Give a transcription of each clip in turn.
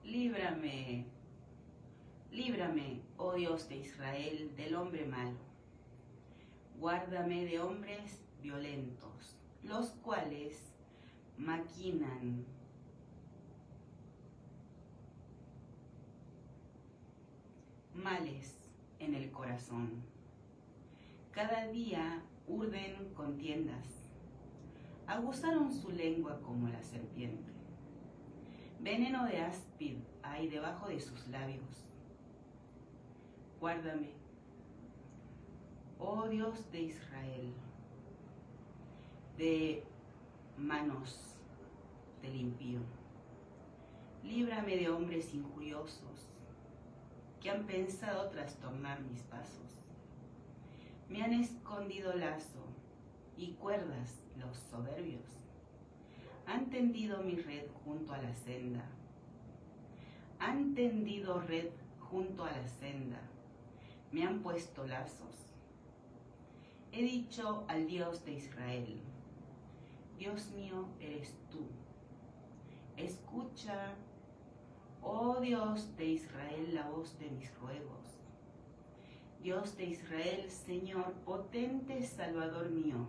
Líbrame, líbrame, oh Dios de Israel, del hombre malo. Guárdame de hombres violentos, los cuales maquinan males en el corazón. Cada día urden contiendas, aguzaron su lengua como la serpiente. Veneno de áspid hay debajo de sus labios. Guárdame, oh Dios de Israel, de manos del impío. Líbrame de hombres injuriosos que han pensado trastornar mis pasos. Me han escondido lazo y cuerdas los soberbios. Han tendido mi red junto a la senda. Han tendido red junto a la senda. Me han puesto lazos. He dicho al Dios de Israel: Dios mío eres tú. Escucha, oh Dios de Israel, la voz de mis ruegos. Dios de Israel, Señor, potente Salvador mío.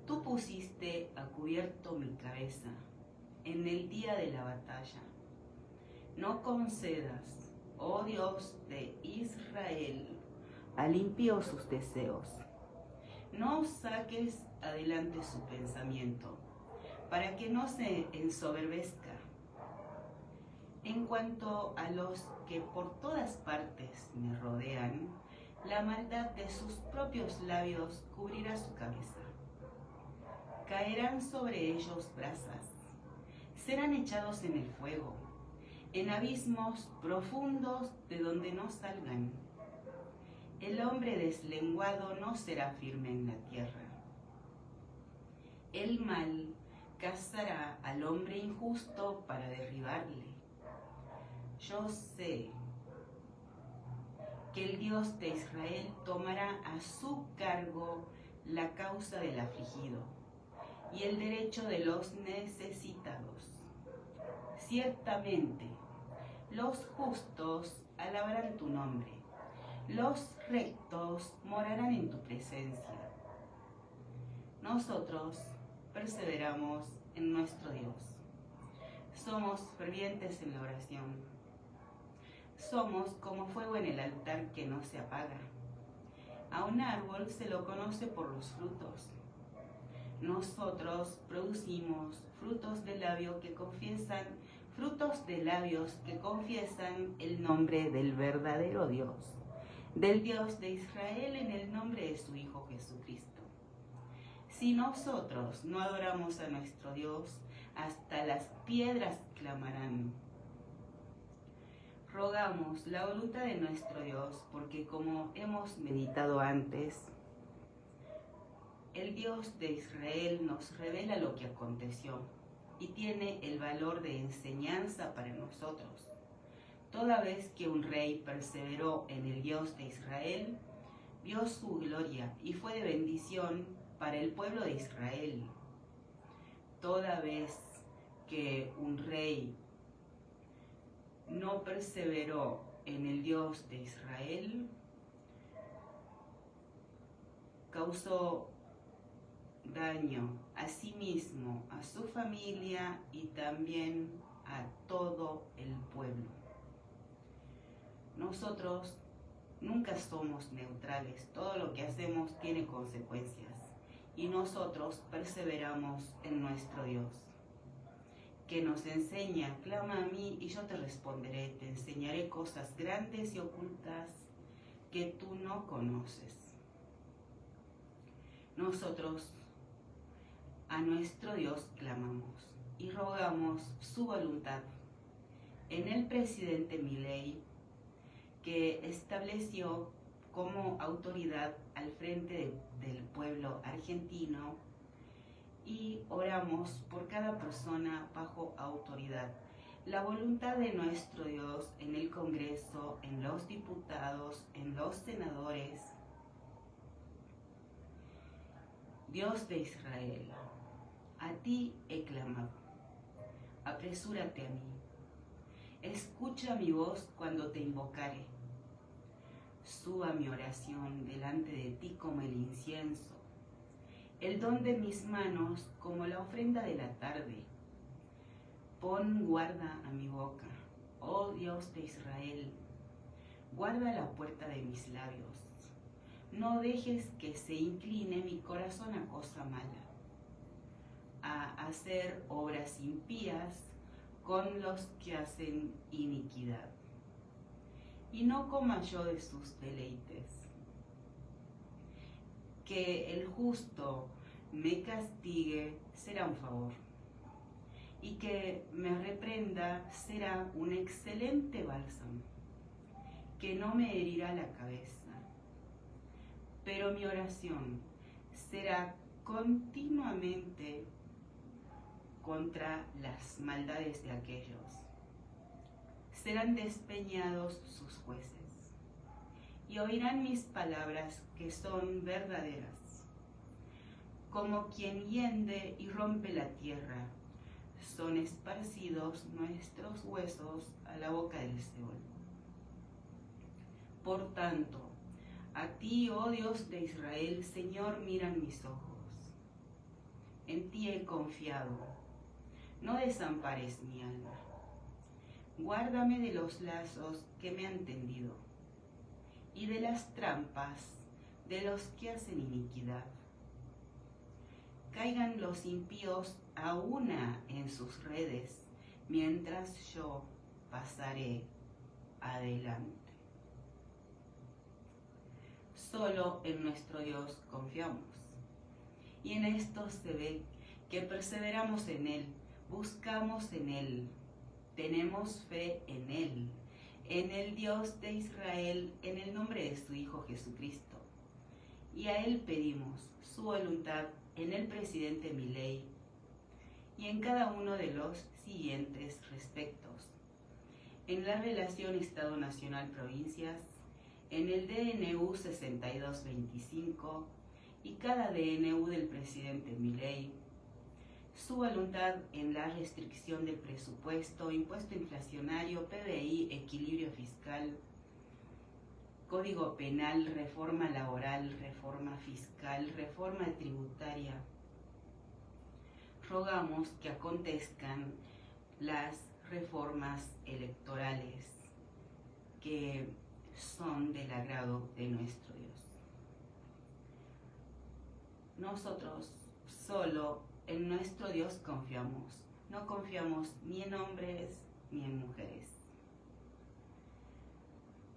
Tú pusiste a cubierto mi cabeza en el día de la batalla. No concedas, oh Dios de Israel, al impío sus deseos. No saques adelante su pensamiento, para que no se ensoberbezca. En cuanto a los que por todas partes me rodean, la maldad de sus propios labios cubrirá su cabeza. Caerán sobre ellos brasas, serán echados en el fuego, en abismos profundos de donde no salgan. El hombre deslenguado no será firme en la tierra. El mal cazará al hombre injusto para derribarle. Yo sé que el Dios de Israel tomará a su cargo la causa del afligido y el derecho de los necesitados. Ciertamente, los justos alabarán tu nombre, los rectos morarán en tu presencia. Nosotros perseveramos en nuestro Dios. Somos fervientes en la oración. Somos como fuego en el altar que no se apaga. A un árbol se lo conoce por los frutos. Nosotros producimos frutos de labios que confiesan el nombre del verdadero Dios, del Dios de Israel, en el nombre de su Hijo Jesucristo. Si nosotros no adoramos a nuestro Dios, hasta las piedras clamarán. Rogamos la voluntad de nuestro Dios, porque como hemos meditado antes, el Dios de Israel nos revela lo que aconteció y tiene el valor de enseñanza para nosotros. Toda vez que un rey perseveró en el Dios de Israel, vio su gloria y fue de bendición para el pueblo de Israel. Toda vez que un rey no perseveró en el Dios de Israel, causó daño a sí mismo, a su familia y también a todo el pueblo. Nosotros nunca somos neutrales, todo lo que hacemos tiene consecuencias y nosotros perseveramos en nuestro Dios, que nos enseña: clama a mí y yo te responderé, te enseñaré cosas grandes y ocultas que tú no conoces. Nosotros a nuestro Dios clamamos y rogamos su voluntad en el presidente Milei, que estableció como autoridad al frente del pueblo argentino, y oramos por cada persona bajo autoridad. La voluntad de nuestro Dios en el Congreso, en los diputados, en los senadores. Dios de Israel, a ti he clamado, apresúrate a mí, Escucha mi voz cuando te invocare. Suba mi oración delante de ti como el incienso, el don de mis manos como la ofrenda de la tarde. Pon guarda a mi boca, oh Dios de Israel, guarda la puerta de mis labios. No dejes que se incline mi corazón a cosa mala, a hacer obras impías con los que hacen iniquidad. Y no coma yo de sus deleites. Que el justo me castigue será un favor, y que me reprenda será un excelente bálsamo, que no me herirá la cabeza. Pero mi oración será continuamente contra las maldades de aquellos. Serán despeñados sus jueces, y oirán mis palabras que son verdaderas. Como quien hiende y rompe la tierra, son esparcidos nuestros huesos a la boca del Seol. Por tanto, a ti, oh Dios de Israel, Señor, miran mis ojos. En ti he confiado. No desampares mi alma. Guárdame de los lazos que me han tendido y de las trampas de los que hacen iniquidad. Caigan los impíos a una en sus redes, mientras yo pasaré adelante. Solo en nuestro Dios confiamos, y en esto se ve que perseveramos en Él, buscamos en Él, tenemos fe en Él, en el Dios de Israel, en el nombre de su Hijo Jesucristo. Y a Él pedimos su voluntad en el presidente Milei y en cada uno de los siguientes respectos: en la relación Estado Nacional-Provincias, en el DNU 6225 y cada DNU del presidente Milei, su voluntad en la restricción del presupuesto, impuesto inflacionario, PBI, equilibrio fiscal, Código Penal, reforma laboral, reforma fiscal, reforma tributaria. Rogamos que acontezcan las reformas electorales que son del agrado de nuestro Dios. Nosotros solo en nuestro Dios confiamos, no confiamos ni en hombres ni en mujeres.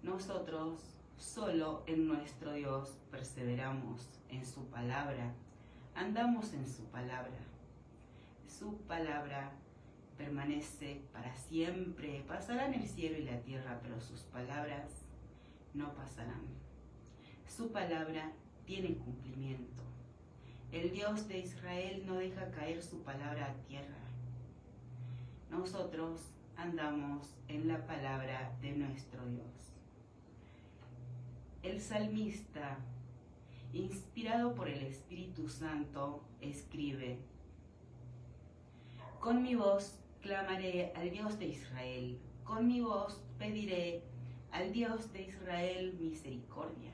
Nosotros solo en nuestro Dios perseveramos en su palabra, andamos en su palabra. Su palabra permanece para siempre. Pasarán el cielo y la tierra, pero sus palabras no pasarán. Su palabra tiene cumplimiento. El Dios de Israel no deja caer su palabra a tierra. Nosotros andamos en la palabra de nuestro Dios. El salmista, inspirado por el Espíritu Santo, escribe: con mi voz clamaré al Dios de Israel, con mi voz pediré al Dios de Israel misericordia.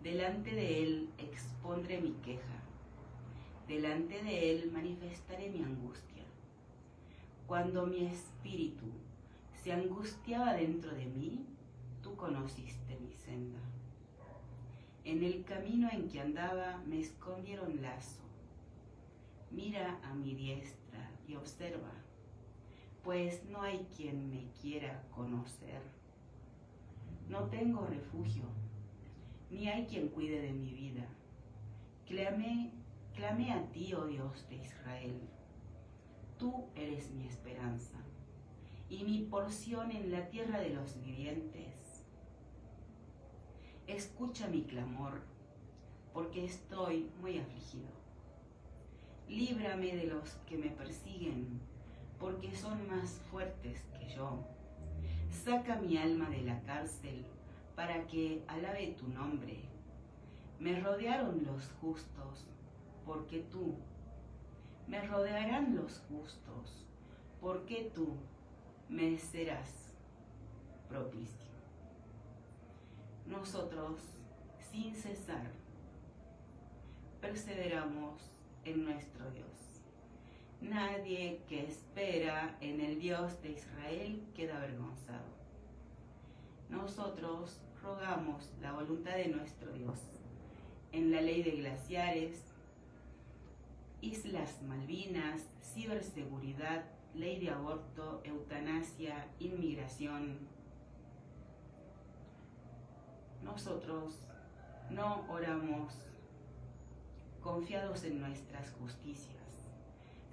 Delante de Él expondré mi queja, delante de Él manifestaré mi angustia. Cuando mi espíritu se angustiaba dentro de mí, tú conociste mi senda. En el camino en que andaba me escondieron lazo. Mira a mi diestra y observa, pues no hay quien me quiera conocer. No tengo refugio, ni hay quien cuide de mi vida. Clamé a ti, oh Dios de Israel. Tú eres mi esperanza y mi porción en la tierra de los vivientes. Escucha mi clamor, porque estoy muy afligido. Líbrame de los que me persiguen, porque son más fuertes que yo. Saca mi alma de la cárcel, para que alabe tu nombre. Me rodearon los justos, porque tú. Me rodearán los justos, porque tú. me serás propicio. Nosotros, sin cesar, perseveramos en nuestro Dios. Nadie que espera en el Dios de Israel queda avergonzado. Nosotros rogamos la voluntad de nuestro Dios en la ley de glaciares, Islas Malvinas, ciberseguridad, ley de aborto, eutanasia, inmigración. Nosotros no oramos confiados en nuestras justicias,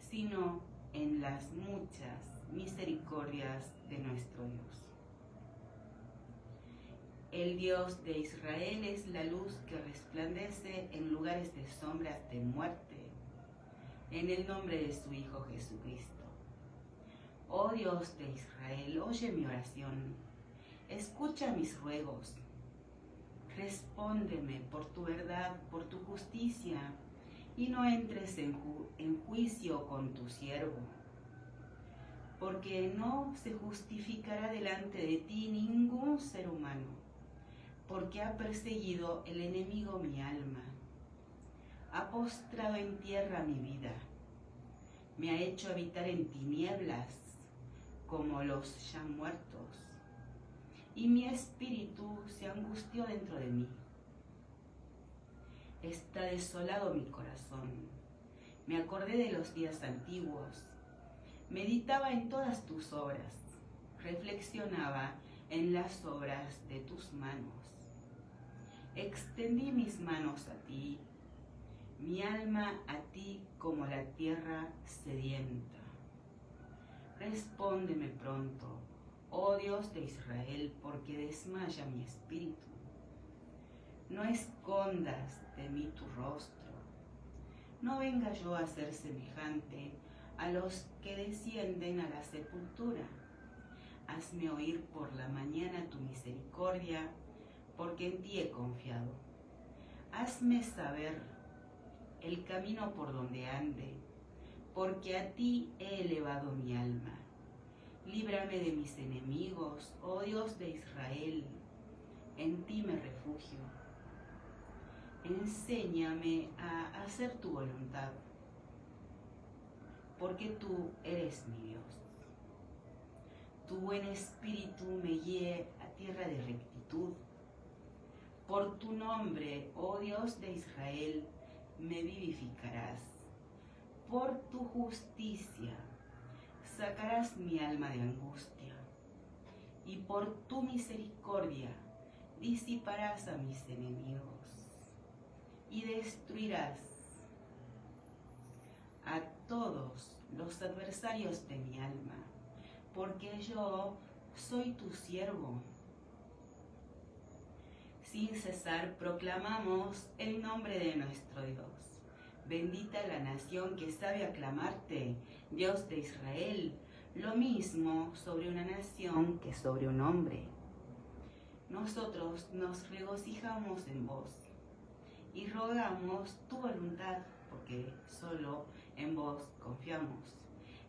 sino en las muchas misericordias de nuestro Dios. El Dios de Israel es la luz que resplandece en lugares de sombras de muerte, en el nombre de su Hijo Jesucristo. Oh Dios de Israel, oye mi oración, escucha mis ruegos, respóndeme por tu verdad, por tu justicia, y no entres en juicio con tu siervo, porque no se justificará delante de ti ningún ser humano, porque ha perseguido el enemigo mi alma, ha postrado en tierra mi vida, me ha hecho habitar en tinieblas como los ya muertos, y mi espíritu se angustió dentro de mí. Está desolado mi corazón. Me acordé de los días antiguos. Meditaba en todas tus obras. Reflexionaba en las obras de tus manos. Extendí mis manos a ti, mi alma a ti como la tierra sedienta. Respóndeme pronto, oh Dios de Israel, porque desmaya mi espíritu. No escondas de mí tu rostro. No venga yo a ser semejante a los que descienden a la sepultura. Hazme oír por la mañana tu misericordia, porque en ti he confiado. Hazme saber el camino por donde ande, porque a ti he elevado mi alma. Líbrame de mis enemigos, oh Dios de Israel, en ti me refugio. Enséñame a hacer tu voluntad, porque tú eres mi Dios. Tu buen espíritu me guíe a tierra de rectitud. Por tu nombre, oh Dios de Israel, me vivificarás. Por tu justicia sacarás mi alma de angustia, y por tu misericordia disiparás a mis enemigos y destruirás a todos los adversarios de mi alma, porque yo soy tu siervo. Sin cesar proclamamos el nombre de nuestro Dios. Bendita la nación que sabe aclamarte, Dios de Israel, lo mismo sobre una nación que sobre un hombre. Nosotros nos regocijamos en vos y rogamos tu voluntad, porque solo en vos confiamos.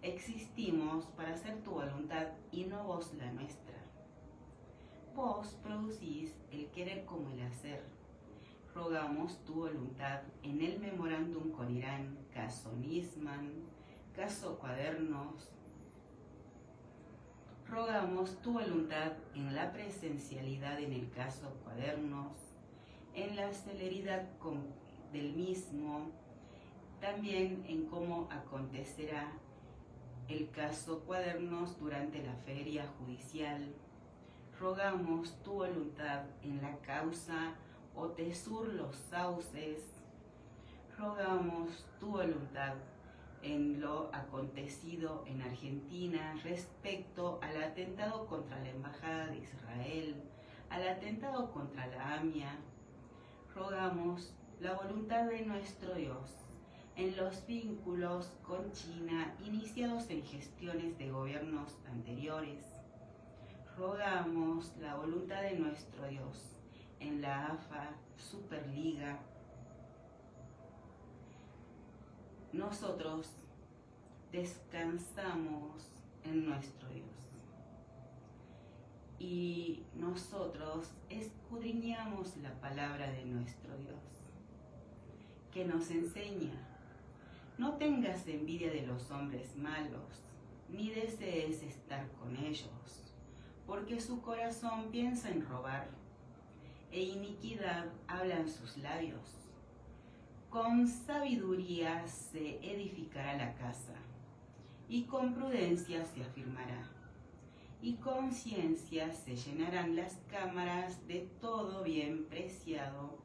Existimos para hacer tu voluntad y no vos la nuestra. Vos producís el querer como el hacer. Rogamos tu voluntad en el memorándum con Irán, caso Nisman, caso Cuadernos. Rogamos tu voluntad en la presencialidad en el caso Cuadernos, en la celeridad del mismo, también en cómo acontecerá el caso Cuadernos durante la feria judicial. Rogamos tu voluntad en la causa Otesur los Sauces. Rogamos tu voluntad en lo acontecido en Argentina respecto al atentado contra la Embajada de Israel, al atentado contra la AMIA. Rogamos la voluntad de nuestro Dios en los vínculos con China iniciados en gestiones de gobiernos anteriores. Rogamos la voluntad de nuestro Dios en la AFA Superliga. Nosotros descansamos en nuestro Dios. y nosotros escudriñamos la palabra de nuestro Dios, que nos enseña: no tengas envidia de los hombres malos, ni desees estar con ellos, porque su corazón piensa en robar, e iniquidad hablan sus labios. Con sabiduría se edificará la casa, y con prudencia se afirmará, y con ciencia se llenarán las cámaras de todo bien preciado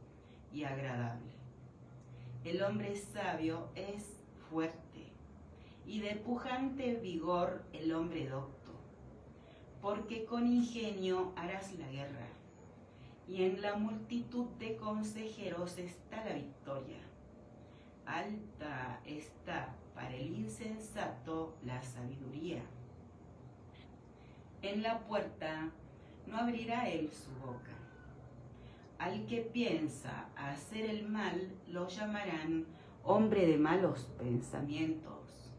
y agradable. El hombre sabio es fuerte, y de pujante vigor el hombre docto, porque con ingenio harás la guerra, y en la multitud de consejeros está la victoria. Alta está para el insensato la sabiduría. En la puerta no abrirá él su boca. Al que piensa hacer el mal lo llamarán hombre de malos pensamientos.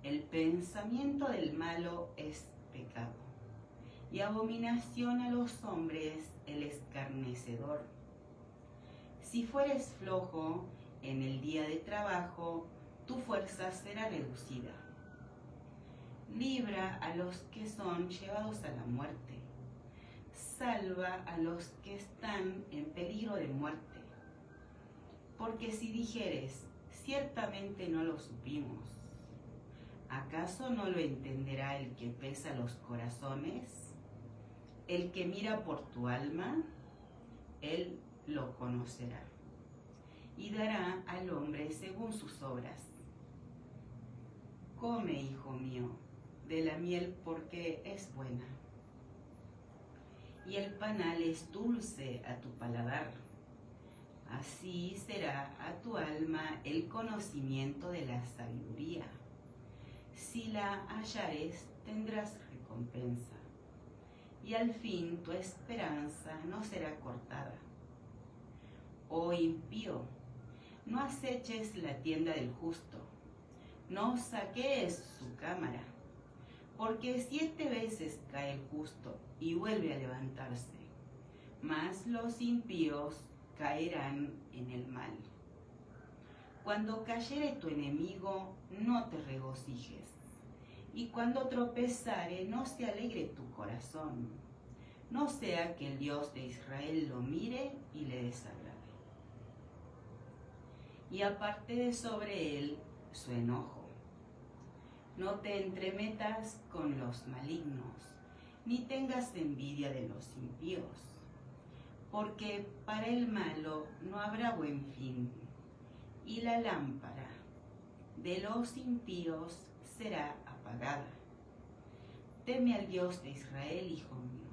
El pensamiento del malo es pecado, y abominación a los hombres el escarnecedor. Si fueres flojo en el día de trabajo, tu fuerza será reducida. Libra a los que son llevados a la muerte. Salva a los que están en peligro de muerte. Porque si dijeres, ciertamente no lo supimos, ¿acaso no lo entenderá el que pesa los corazones? El que mira por tu alma, él lo conocerá, y dará al hombre según sus obras. Come, hijo mío, de la miel porque es buena, y el panal es dulce a tu paladar. Así será a tu alma el conocimiento de la sabiduría. Si la hallares, tendrás recompensa, y al fin tu esperanza no será cortada. Oh impío, no aceches la tienda del justo, no saquees su cámara, porque 7 veces cae el justo y vuelve a levantarse, mas los impíos caerán en el mal. Cuando cayere tu enemigo, no te regocijes, y cuando tropezare, no se alegre tu corazón, no sea que el Dios de Israel lo mire y le desagrade, y aparte de sobre él su enojo. No te entremetas con los malignos, ni tengas envidia de los impíos, porque para el malo no habrá buen fin, y la lámpara de los impíos será apagada. Teme al Dios de Israel, hijo mío,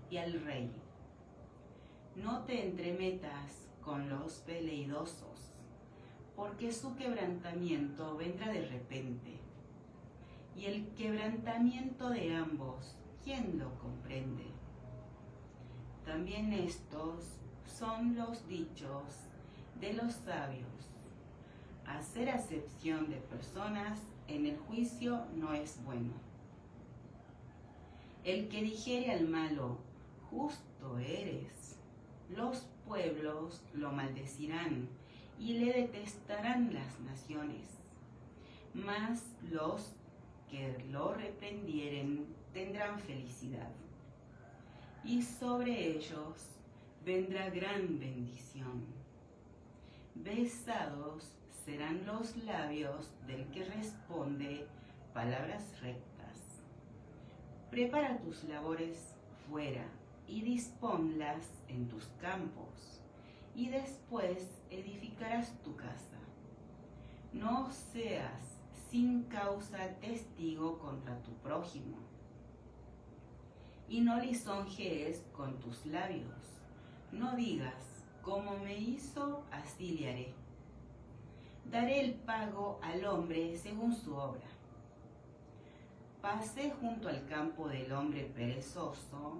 y al Rey. No te entremetas con los veleidosos, porque su quebrantamiento vendrá de repente, y el quebrantamiento de ambos, ¿quién lo comprende? También estos son los dichos de los sabios. Hacer acepción de personas en el juicio no es bueno. El que dijere al malo, justo eres, los pueblos lo maldecirán y le detestarán las naciones. Mas los que lo reprendieren tendrán felicidad, y sobre ellos vendrá gran bendición. Besados serán los labios del que responde palabras rectas. Prepara tus labores fuera y disponlas en tus campos, y después edificarás tu casa. No seas sin causa testigo contra tu prójimo, y no lisonjees con tus labios. No digas, como me hizo, así le haré. Daré el pago al hombre según su obra. Pasé junto al campo del hombre perezoso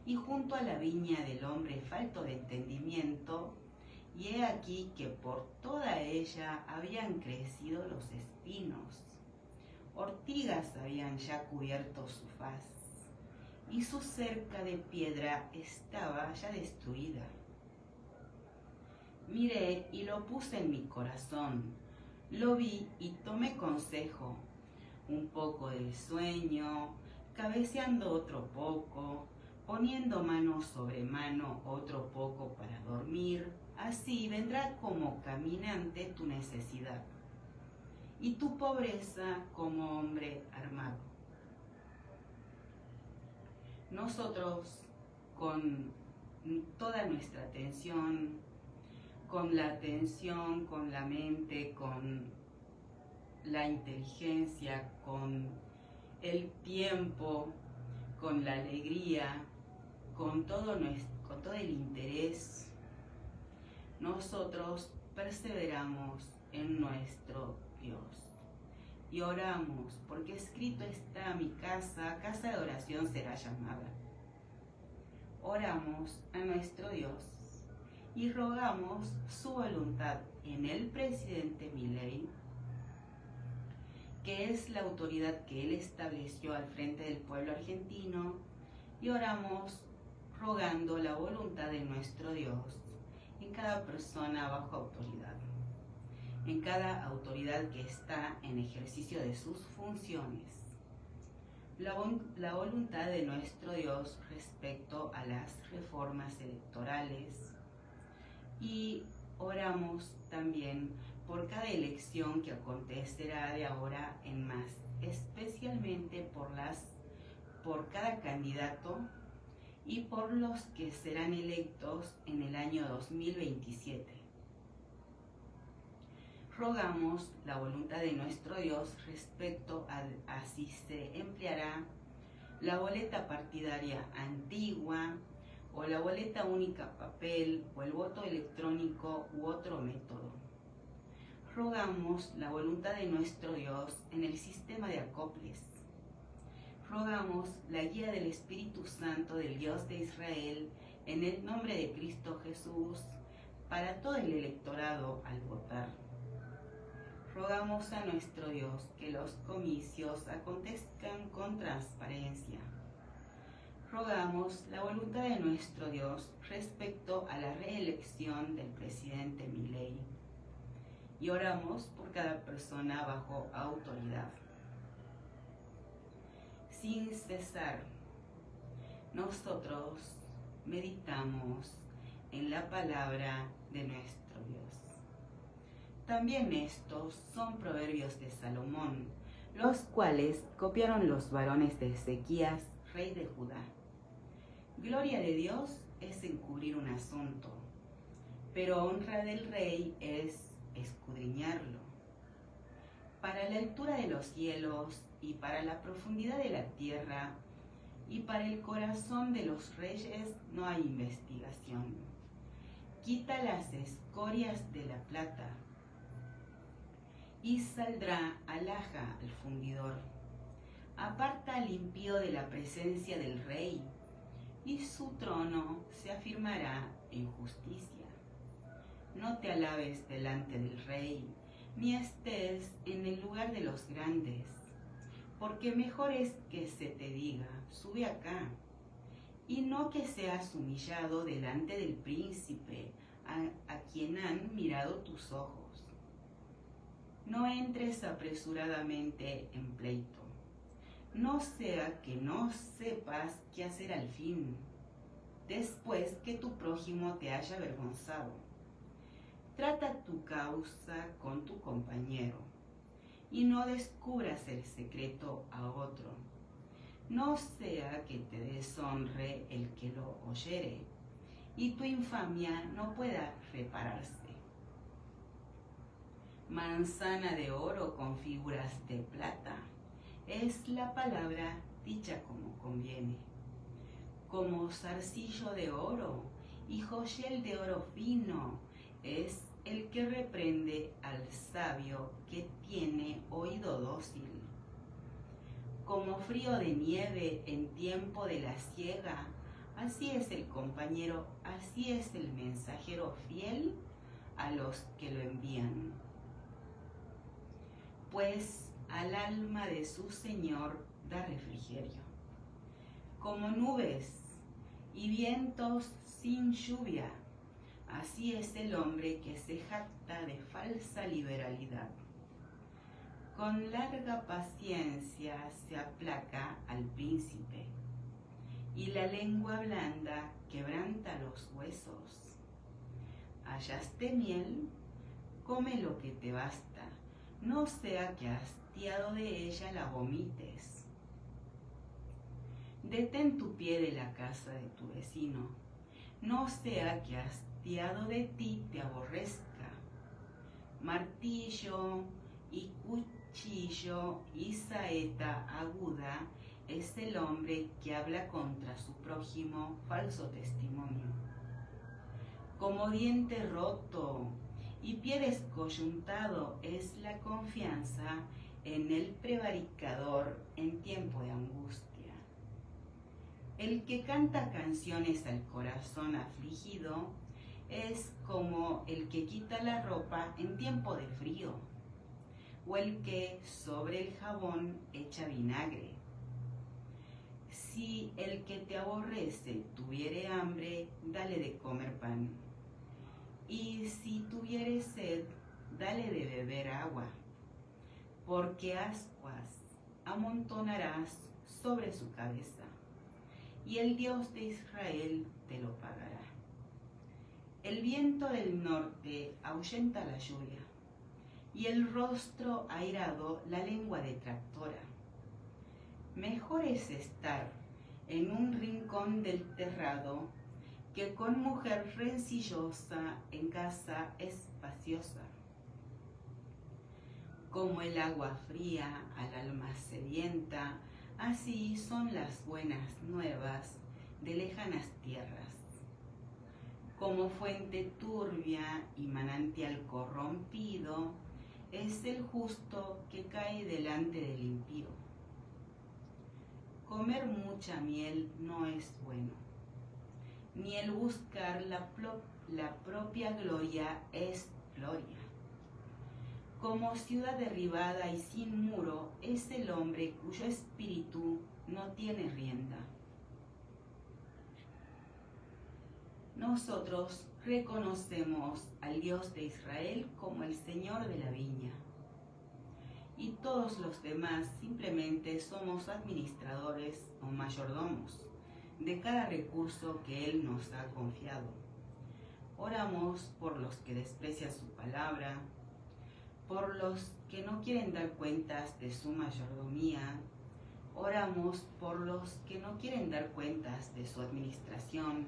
y junto a la viña del hombre falto de entendimiento, y he aquí que por toda ella habían crecido los espinos. Ortigas habían ya cubierto su faz, y su cerca de piedra estaba ya destruida. Miré y lo puse en mi corazón, lo vi y tomé consejo, un poco de sueño, cabeceando otro poco, poniendo mano sobre mano otro poco para dormir, así vendrá como caminante tu necesidad, y tu pobreza como hombre armado. Nosotros, con toda nuestra atención, con la mente, con la inteligencia, con el tiempo, con la alegría, con todo el interés, nosotros perseveramos en nuestro Dios y oramos, porque escrito está: mi casa, casa de oración será llamada. Oramos a nuestro Dios y rogamos su voluntad en el presidente Milei, que es la autoridad que él estableció al frente del pueblo argentino, y oramos rogando la voluntad de nuestro Dios en cada persona bajo autoridad, en cada autoridad que está en ejercicio de sus funciones. La voluntad de nuestro Dios respecto a las reformas electorales, y oramos también por cada elección que acontecerá de ahora en más, especialmente por cada candidato y por los que serán electos en el año 2027. Rogamos la voluntad de nuestro Dios respecto a si se empleará la boleta partidaria antigua o la boleta única papel o el voto electrónico u otro método. Rogamos la voluntad de nuestro Dios en el sistema de acoples. Rogamos la guía del Espíritu Santo del Dios de Israel en el nombre de Cristo Jesús para todo el electorado al votar. Rogamos a nuestro Dios que los comicios acontezcan con transparencia. Rogamos la voluntad de nuestro Dios respecto a la reelección del presidente Milei, y oramos por cada persona bajo autoridad. Sin cesar, nosotros meditamos en la palabra de nuestro Dios. También estos son proverbios de Salomón, los cuales copiaron los varones de Ezequías, rey de Judá. Gloria de Dios es encubrir un asunto, pero honra del rey es escudriñarlo. Para la altura de los cielos y para la profundidad de la tierra y para el corazón de los reyes no hay investigación. Quita las escorias de la plata y saldrá alhaja al fundidor. Aparta al impío de la presencia del rey, y su trono se afirmará en justicia. No te alabes delante del rey, ni estés en el lugar de los grandes, porque mejor es que se te diga: sube acá, y no que seas humillado delante del príncipe a quien han mirado tus ojos. No entres apresuradamente en pleito, no sea que no sepas qué hacer al fin, después que tu prójimo te haya avergonzado. Trata tu causa con tu compañero, y no descubras el secreto a otro, no sea que te deshonre el que lo oyere, y tu infamia no pueda repararse. Manzana de oro con figuras de plata es la palabra dicha como conviene. Como zarcillo de oro y joyel de oro fino es el que reprende al sabio que tiene oído dócil. Como frío de nieve en tiempo de la siega, así es el compañero, así es el mensajero fiel a los que lo envían. Pues al alma de su Señor da refrigerio, como nubes y vientos sin lluvia. Así es el hombre que se jacta de falsa liberalidad. Con larga paciencia se aplaca al príncipe, y la lengua blanda quebranta los huesos. Hallaste miel, come lo que te basta, no sea que hastiado de ella la vomites. Detén tu pie de la casa de tu vecino, no sea que hastiado de ti te aborrezca. Martillo y cuchillo y saeta aguda es el hombre que habla contra su prójimo falso testimonio. Como diente roto y pie descoyuntado es la confianza en el prevaricador en tiempo de angustia. El que canta canciones al corazón afligido es como el que quita la ropa en tiempo de frío, o el que sobre el jabón echa vinagre. Si el que te aborrece tuviere hambre, dale de comer pan, y si tuviere sed, dale de beber agua, porque ascuas amontonarás sobre su cabeza, y el Dios de Israel te lo pagará. El viento del norte ahuyenta la lluvia, y el rostro airado la lengua detractora. Mejor es estar en un rincón del terrado que con mujer rencillosa en casa espaciosa. Como el agua fría al alma sedienta, así son las buenas nuevas de lejanas tierras. Como fuente turbia y manantial corrompido, es el justo que cae delante del impío. Comer mucha miel no es bueno, ni el buscar la propia gloria es gloria. Como ciudad derribada y sin muro es el hombre cuyo espíritu no tiene rienda. Nosotros reconocemos al Dios de Israel como el Señor de la viña, y todos los demás simplemente somos administradores o mayordomos de cada recurso que Él nos ha confiado. Oramos por los que desprecian su palabra, por los que no quieren dar cuentas de su mayordomía. Oramos por los que no quieren dar cuentas de su administración,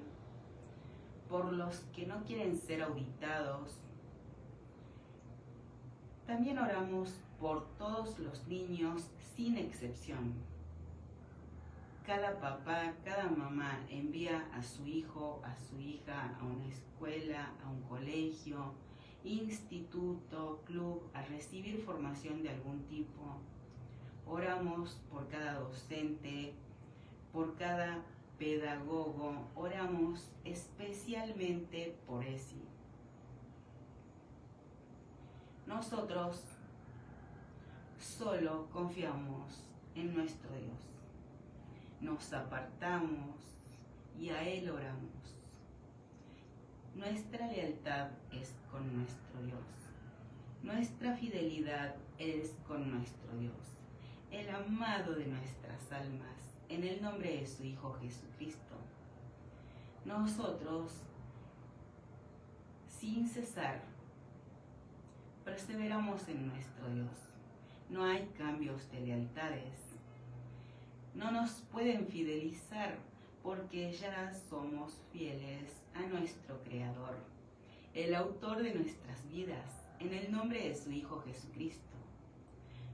por los que no quieren ser auditados. También oramos por todos los niños sin excepción. Cada papá, cada mamá envía a su hijo, a su hija a una escuela, a un colegio, instituto, club, a recibir formación de algún tipo. Oramos por cada docente, por cada pedagogo, oramos especialmente por ESI. Nosotros solo confiamos en nuestro Dios. Nos apartamos y a Él oramos. Nuestra lealtad es con nuestro Dios. Nuestra fidelidad es con nuestro Dios, el amado de nuestras almas, en el nombre de su Hijo Jesucristo. Nosotros, sin cesar, perseveramos en nuestro Dios. No hay cambios de lealtades. No nos pueden fidelizar porque ya somos fieles a nuestro Creador, el autor de nuestras vidas, en el nombre de su Hijo Jesucristo.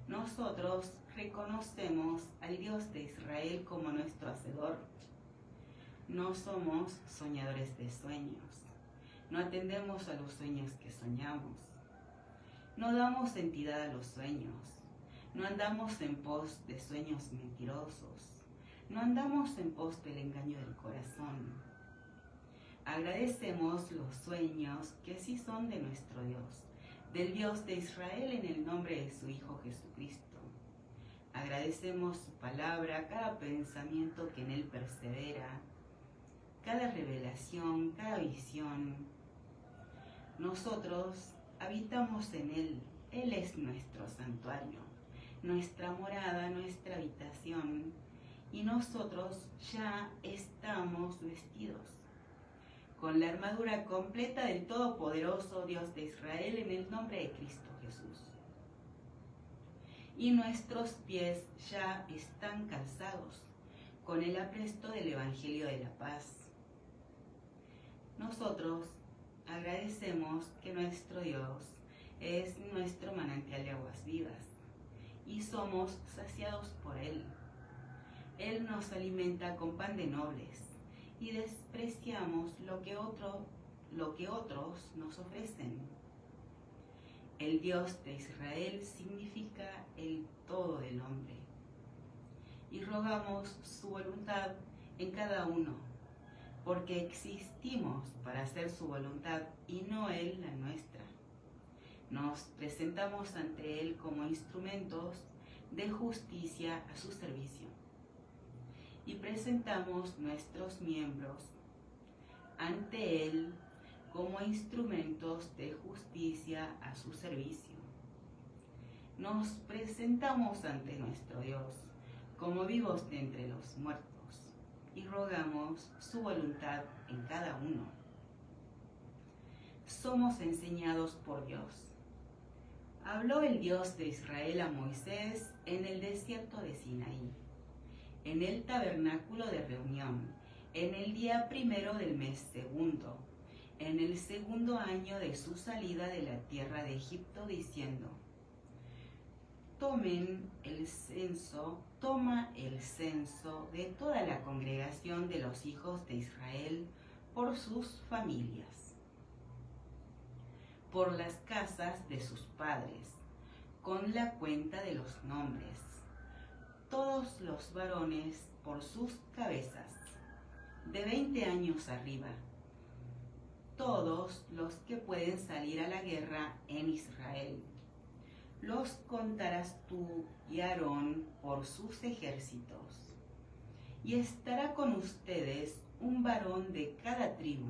Nosotros reconocemos al Dios de Israel como nuestro Hacedor. No somos soñadores de sueños. No atendemos a los sueños que soñamos. No damos entidad a los sueños. No andamos en pos de sueños mentirosos. No andamos en pos del engaño del corazón. Agradecemos los sueños que sí son de nuestro Dios, del Dios de Israel, en el nombre de su Hijo Jesucristo. agradecemos su palabra, cada pensamiento que en él persevera, cada revelación, cada visión. Nosotros habitamos en él. Él es nuestro santuario, nuestra morada, nuestra habitación, y nosotros ya estamos vestidos con la armadura completa del Todopoderoso Dios de Israel en el nombre de Cristo Jesús. Y nuestros pies ya están calzados con el apresto del Evangelio de la paz. Nosotros agradecemos que nuestro Dios es nuestro manantial de aguas vivas y somos saciados por Él. Él nos alimenta con pan de nobles y despreciamos lo que otros nos ofrecen. El Dios de Israel significa el todo del hombre y rogamos su voluntad en cada uno, porque existimos para hacer su voluntad y no Él la nuestra. Nos presentamos ante Él como instrumentos de justicia a su servicio y presentamos nuestros miembros ante Él como instrumentos de justicia a su servicio. Nos presentamos ante nuestro Dios como vivos de entre los muertos y rogamos su voluntad en cada uno. Somos enseñados por Dios. Habló el Dios de Israel a Moisés en el desierto de Sinaí, en el tabernáculo de reunión, en el día primero del mes segundo, en el segundo año de su salida de la tierra de Egipto, diciendo: toma el censo de toda la congregación de los hijos de Israel por sus familias, por las casas de sus padres, con la cuenta de los nombres, todos los varones por sus cabezas, de 20 años arriba, todos los que pueden salir a la guerra en Israel. Los contarás tú y Aarón por sus ejércitos, y estará con ustedes un varón de cada tribu,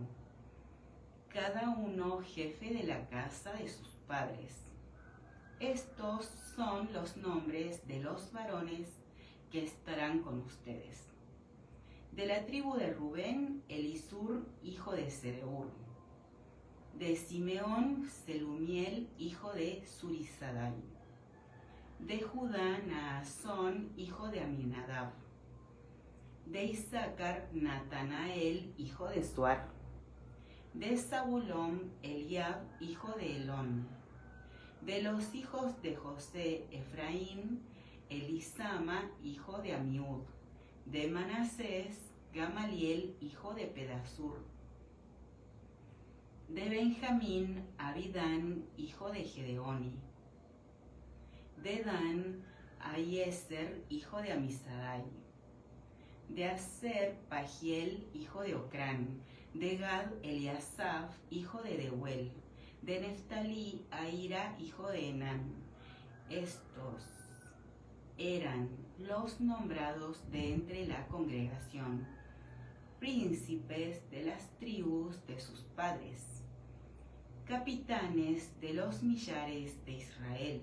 cada uno jefe de la casa de sus padres. Estos son los nombres de los varones que estarán con ustedes. De la tribu de Rubén, Elisur, hijo de Sedeur. De Simeón, Selumiel, hijo de Zurisadai. De Judá, Naasón, hijo de Aminadab. De Isaacar, Natanael, hijo de Suar. De Zabulón, Eliab, hijo de Elón. De los hijos de José, Efraín, Elisama, hijo de Amiud. De Manasés, Gamaliel, hijo de Pedasur. De Benjamín, Abidán, hijo de Gedeoni. De Dan, Ahieser, hijo de Amisadai. De Aser, Pagiel, hijo de Ocrán. De Gad, Eliasaf, hijo de Deuel. De Neftalí, Ahira, hijo de Enán. Estos eran los nombrados de entre la congregación, príncipes de las tribus de sus padres, capitanes de los millares de Israel.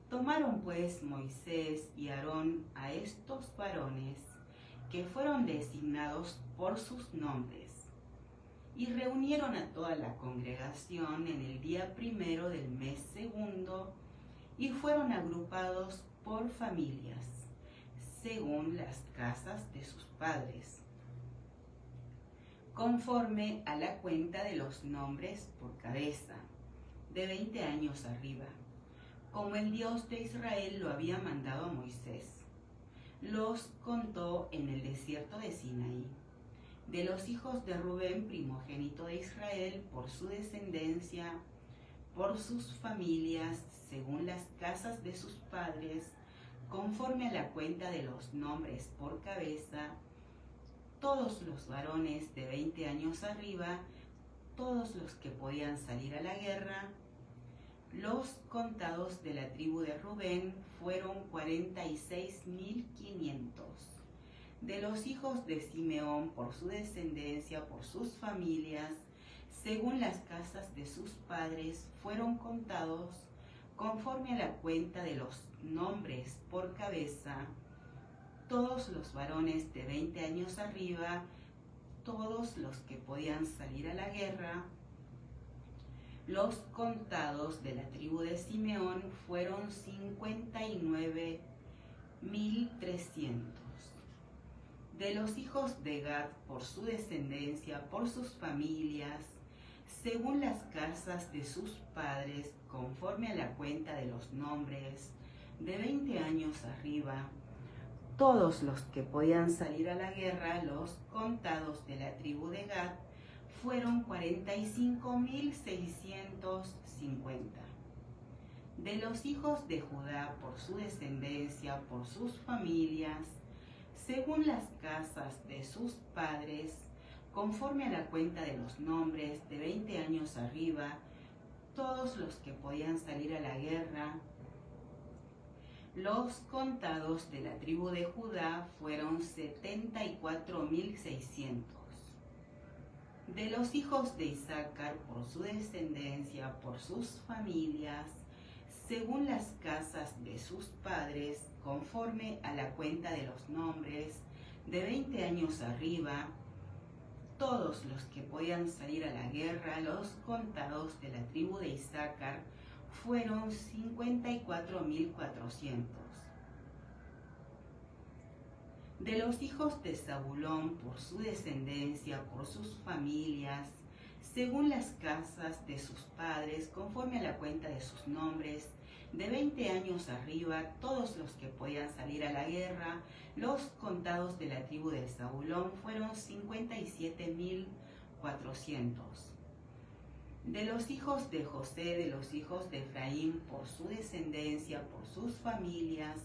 Tomaron pues Moisés y Aarón a estos varones que fueron designados por sus nombres, y reunieron a toda la congregación en el día primero del mes segundo, y fueron agrupados por familias, según las casas de sus padres, conforme a la cuenta de los nombres por cabeza, de 20 años arriba, como el Dios de Israel lo había mandado a Moisés. Los contó en el desierto de Sinaí. De los hijos de Rubén, primogénito de Israel, por su descendencia, por sus familias, según las casas de sus padres, conforme a la cuenta de los nombres por cabeza, todos los varones de 20 años arriba, todos los que podían salir a la guerra, Los contados de la tribu de Rubén fueron 46.500. De los hijos de Simeón, por su descendencia, por sus familias, según las casas de sus padres, fueron contados conforme a la cuenta de los nombres por cabeza, todos los varones de 20 años arriba, todos los que podían salir a la guerra. Los contados de la tribu de Simeón fueron 59.300. De los hijos de Gad, por su descendencia, por sus familias, según las casas de sus padres, conforme a la cuenta de los nombres, de 20 años arriba, todos los que podían salir a la guerra, los contados de la tribu de Gad, fueron 45.650. De los hijos de Judá, por su descendencia, por sus familias, según las casas de sus padres, conforme a la cuenta de los nombres, de 20 años arriba, todos los que podían salir a la guerra. Los contados de la tribu de Judá fueron 74.600. De los hijos de Isaacar, por su descendencia, por sus familias, según las casas de sus padres, conforme a la cuenta de los nombres, de 20 años arriba, todos los que podían salir a la guerra, los contados de la tribu de Isaacar, fueron 54.400. De los hijos de Zabulón, por su descendencia, por sus familias, según las casas de sus padres, conforme a la cuenta de sus nombres, de 20 años arriba, todos los que podían salir a la guerra, los contados de la tribu de Zabulón fueron 57.400. De los hijos de José, de los hijos de Efraín, por su descendencia, por sus familias,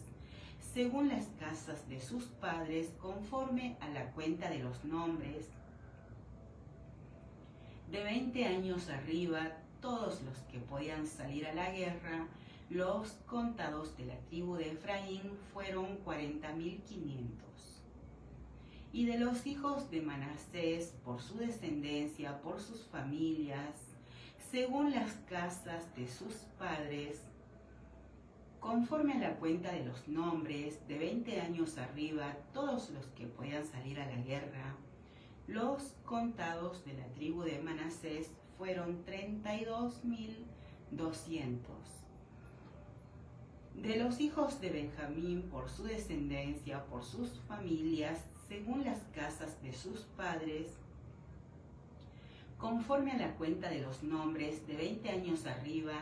según las casas de sus padres, conforme a la cuenta de los nombres, de 20 años arriba, todos los que podían salir a la guerra, los contados de la tribu de Efraín fueron 40.500. Y de los hijos de Manasés, por su descendencia, por sus familias, según las casas de sus padres, conforme a la cuenta de los nombres, de 20 años arriba, todos los que podían salir a la guerra, los contados de la tribu de Manasés fueron 32.200. De los hijos de Benjamín, por su descendencia, por sus familias, según las casas de sus padres, conforme a la cuenta de los nombres, de 20 años arriba,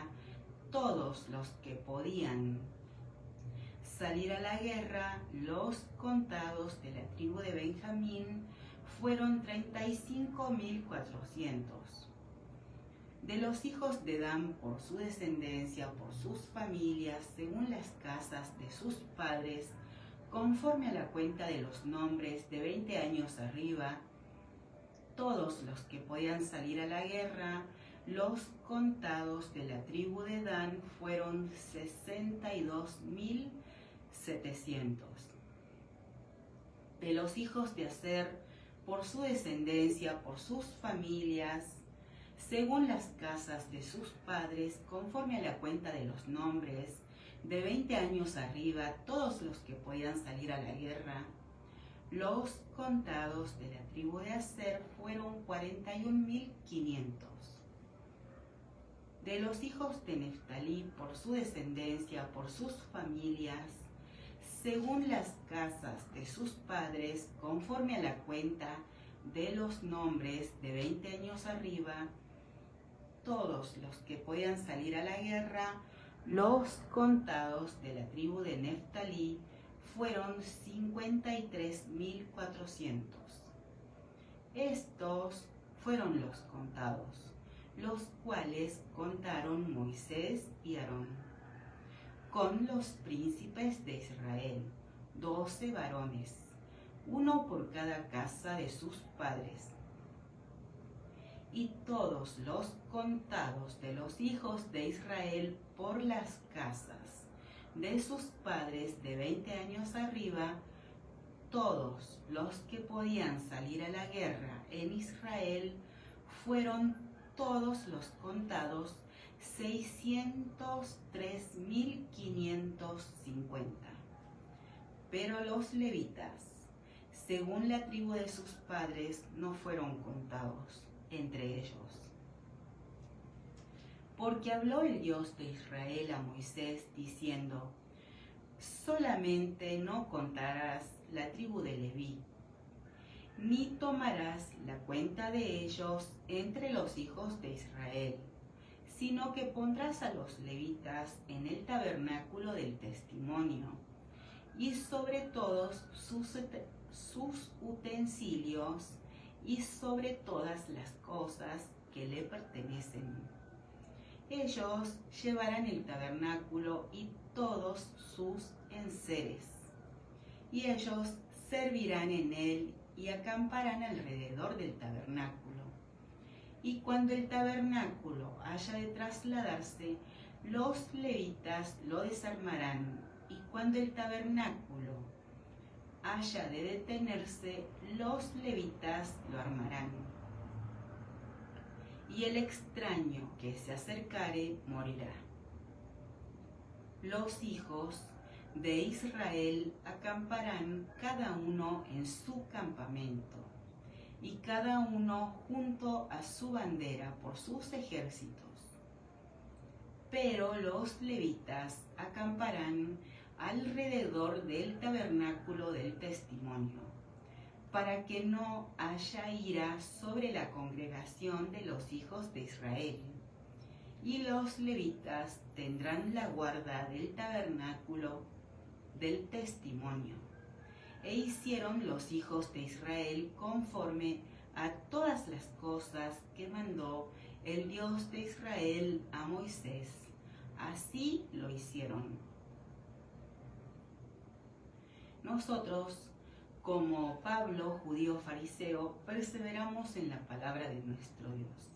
todos los que podían salir a la guerra, los contados de la tribu de Benjamín fueron 35.400. De los hijos de Dan, por su descendencia, por sus familias, según las casas de sus padres, conforme a la cuenta de los nombres, de 20 años arriba, todos los que podían salir a la guerra, los contados de la tribu de Dan fueron 62.700. De los hijos de Aser, por su descendencia, por sus familias, según las casas de sus padres, conforme a la cuenta de los nombres, de 20 años arriba, todos los que podían salir a la guerra, los contados de la tribu de Aser fueron 41.500. De los hijos de Neftalí, por su descendencia, por sus familias, según las casas de sus padres, conforme a la cuenta de los nombres, de 20 años arriba, todos los que podían salir a la guerra, los contados de la tribu de Neftalí fueron 53.400. Estos fueron los contados, los cuales contaron Moisés y Aarón, con los príncipes de Israel, 12 varones, uno por cada casa de sus padres. y todos los contados de los hijos de Israel por las casas de sus padres de 20 años arriba, todos los que podían salir a la guerra en Israel, fueron todos los contados 603.550. Pero los levitas, según la tribu de sus padres, no fueron contados entre ellos. Porque habló el Dios de Israel a Moisés diciendo: solamente no contarás la tribu de Leví, ni tomarás la cuenta de ellos entre los hijos de Israel, sino que pondrás a los levitas en el tabernáculo del testimonio, y sobre todos sus utensilios, y sobre todas las cosas que le pertenecen. Ellos llevarán el tabernáculo y todos sus enseres, y ellos servirán en él y acamparán alrededor del tabernáculo. Y cuando el tabernáculo haya de trasladarse, los levitas lo desarmarán, y cuando el tabernáculo haya de detenerse, los levitas lo armarán. Y el extraño que se acercare morirá. Los hijos de Israel acamparán cada uno en su campamento, y cada uno junto a su bandera por sus ejércitos. Pero los levitas acamparán alrededor del tabernáculo del testimonio, para que no haya ira sobre la congregación de los hijos de Israel. Y los levitas tendrán la guarda del tabernáculo del testimonio. E hicieron los hijos de Israel conforme a todas las cosas que mandó el Dios de Israel a Moisés. Así lo hicieron. Nosotros, como Pablo, judío fariseo, perseveramos en la palabra de nuestro Dios.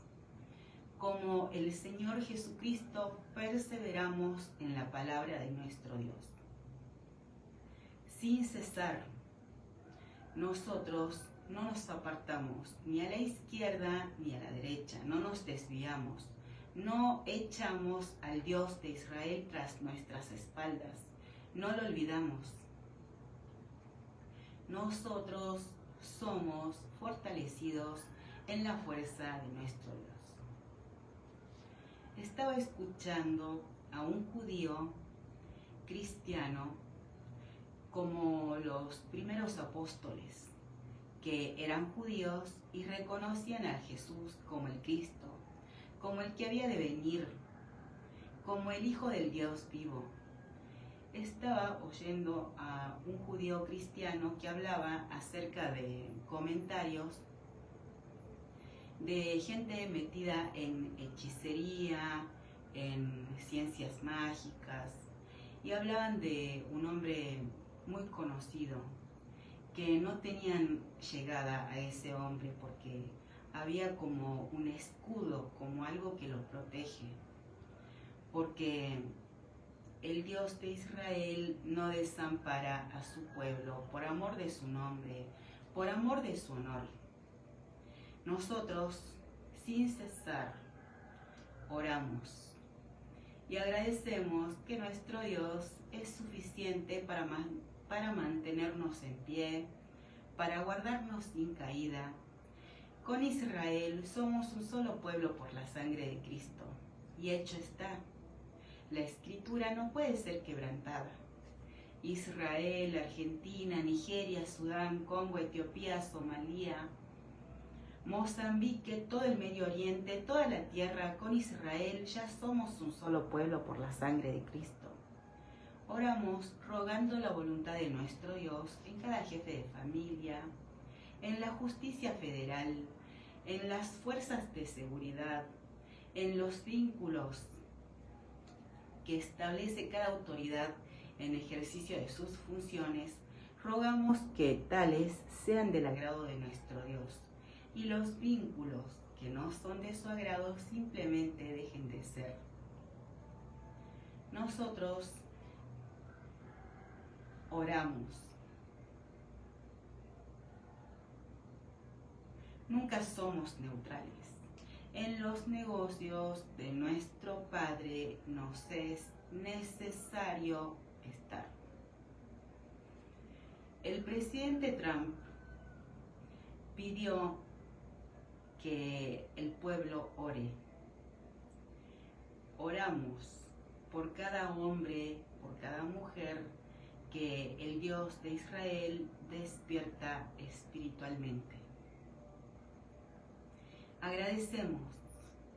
Como el Señor Jesucristo, perseveramos en la palabra de nuestro Dios. Sin cesar, nosotros no nos apartamos ni a la izquierda ni a la derecha, no nos desviamos, no echamos al Dios de Israel tras nuestras espaldas, no lo olvidamos. Nosotros somos fortalecidos en la fuerza de nuestro Dios. Estaba escuchando a un judío cristiano como los primeros apóstoles, que eran judíos y reconocían a Jesús como el Cristo, como el que había de venir, como el Hijo del Dios vivo. Estaba oyendo a un judío cristiano que hablaba acerca de comentarios de gente metida en hechicería, en ciencias mágicas, y hablaban de un hombre muy conocido, que no tenían llegada a ese hombre porque había como un escudo, como algo que lo protege, porque el Dios de Israel no desampara a su pueblo por amor de su nombre, por amor de su honor. Nosotros, sin cesar, oramos y agradecemos que nuestro Dios es suficiente para mantenernos en pie, para guardarnos sin caída. Con Israel somos un solo pueblo por la sangre de Cristo, y hecho está. La escritura no puede ser quebrantada. Israel, Argentina, Nigeria, Sudán, Congo, Etiopía, Somalia, Mozambique, todo el Medio Oriente, toda la tierra, con Israel ya somos un solo pueblo por la sangre de Cristo. Oramos rogando la voluntad de nuestro Dios en cada jefe de familia, en la justicia federal, en las fuerzas de seguridad, en los vínculos que establece cada autoridad en ejercicio de sus funciones. Rogamos que tales sean del agrado de nuestro Dios, y los vínculos que no son de su agrado simplemente dejen de ser. Nosotros oramos. Nunca somos neutrales. En los negocios de nuestro Padre nos es necesario estar. El presidente Trump pidió que el pueblo ore. Oramos por cada hombre, por cada mujer que el Dios de Israel despierta espiritualmente. Agradecemos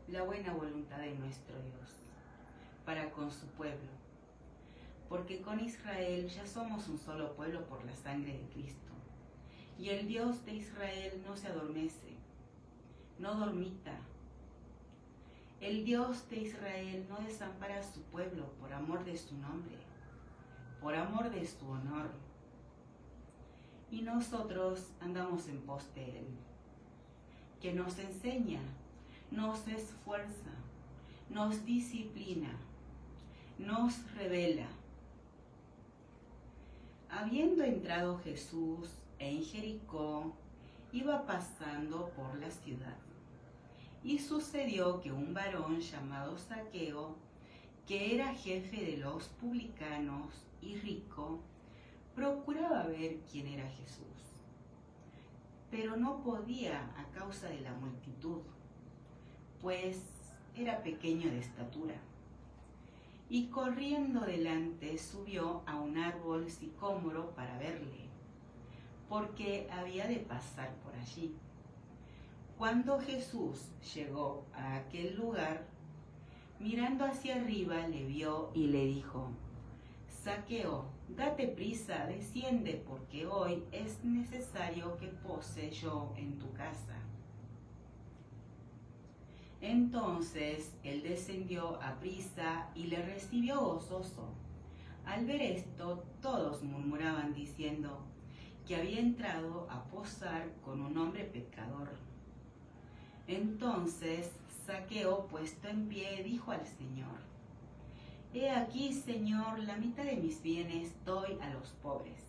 la buena voluntad de nuestro Dios para con su pueblo, porque con Israel ya somos un solo pueblo por la sangre de Cristo. Y el Dios de Israel no se adormece, no dormita. El Dios de Israel no desampara a su pueblo por amor de su nombre, por amor de su honor. Y nosotros andamos en pos de Él, que nos enseña, nos esfuerza, nos disciplina, nos revela. Habiendo entrado Jesús en Jericó, iba pasando por la ciudad. Y sucedió que un varón llamado Zaqueo, que era jefe de los publicanos y rico, procuraba ver quién era Jesús. Pero no podía a causa de la multitud, pues era pequeño de estatura. Y corriendo delante subió a un árbol sicómoro para verle, porque había de pasar por allí. Cuando Jesús llegó a aquel lugar, mirando hacia arriba le vio y le dijo: Zaqueo, date prisa, desciende, porque hoy es necesario que pose yo en tu casa. Entonces él descendió a prisa y le recibió gozoso. Al ver esto, todos murmuraban diciendo que había entrado a posar con un hombre pecador. Entonces Zaqueo, puesto en pie, dijo al Señor: He aquí, Señor, la mitad de mis bienes doy a los pobres.